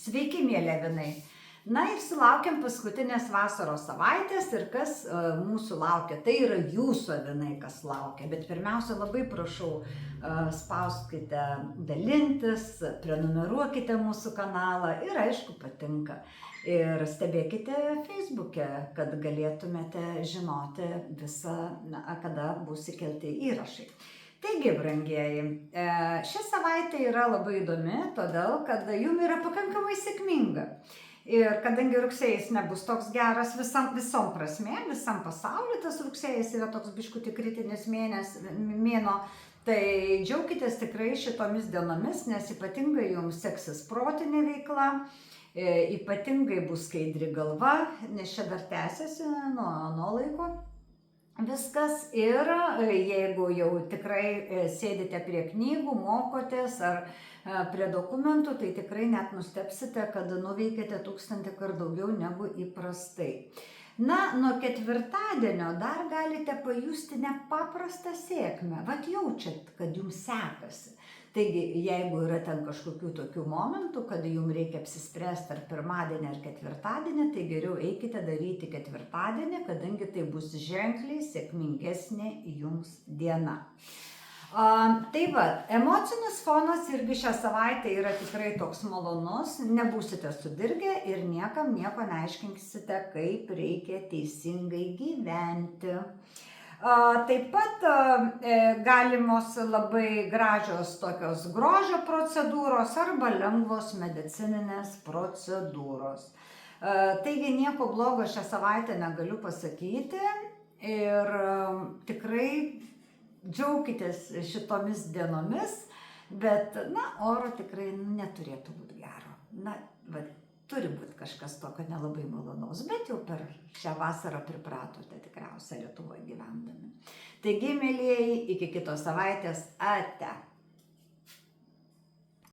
Sveiki, mėly avinai. Na ir sulaukėm paskutinės vasaros savaitės ir kas mūsų laukia, tai yra jūsų avinai, kas laukia. Bet pirmiausia, labai prašau, spauskite dalintis, prenumeruokite mūsų kanalą ir aišku patinka. Ir stebėkite Facebook'e, kad galėtumėte žinoti visą, kada bus įkelti įrašai. Taigi, brangieji, ši savaitė yra labai įdomi, todėl kad jum yra pakankamai sėkminga. Ir kadangi rugsėjas nebus toks geras visom prasmėm, visam pasauliu, tas rugsėjas yra toks biškutį kritinis mėnuo, tai džiaukitės tikrai šitomis dienomis, nes ypatingai jums seksis protinė veikla, ypatingai bus skaidri galva, nes čia dar tęsiasi nuo laiko. Viskas ir jeigu jau tikrai sėdite prie knygų, mokotės ar prie dokumentų, tai tikrai net nustebsite, kad nuveikėte 1000 kart daugiau negu įprastai. Na, nuo ketvirtadienio dar galite pajusti nepaprastą sėkmę. Vat jaučiat, kad jums sekasi. Taigi, jeigu yra ten kažkokių tokių momentų, kad jums reikia apsispręsti ar pirmadienį ar ketvirtadienį, tai geriau eikite daryti ketvirtadienį, kadangi tai bus ženkliai sėkmingesnė jums diena. Tai va, emocinis fonas irgi šią savaitę yra tikrai toks malonus, nebūsite sudirgę ir niekam nieko neaiškinsite, kaip reikia teisingai gyventi. Taip pat galimos labai gražios tokios grožio procedūros arba lengvos medicininės procedūros. Taigi nieko blogo šią savaitę negaliu pasakyti ir tikrai džiaukitės šitomis dienomis, bet, oro tikrai neturėtų būti gero. Turi būti kažkas tokio nelabai malonaus, bet jau per šią vasarą pripratote tikriausiai Lietuvoje gyvendami. Taigi, mėlieji, iki kitos savaitės, ate.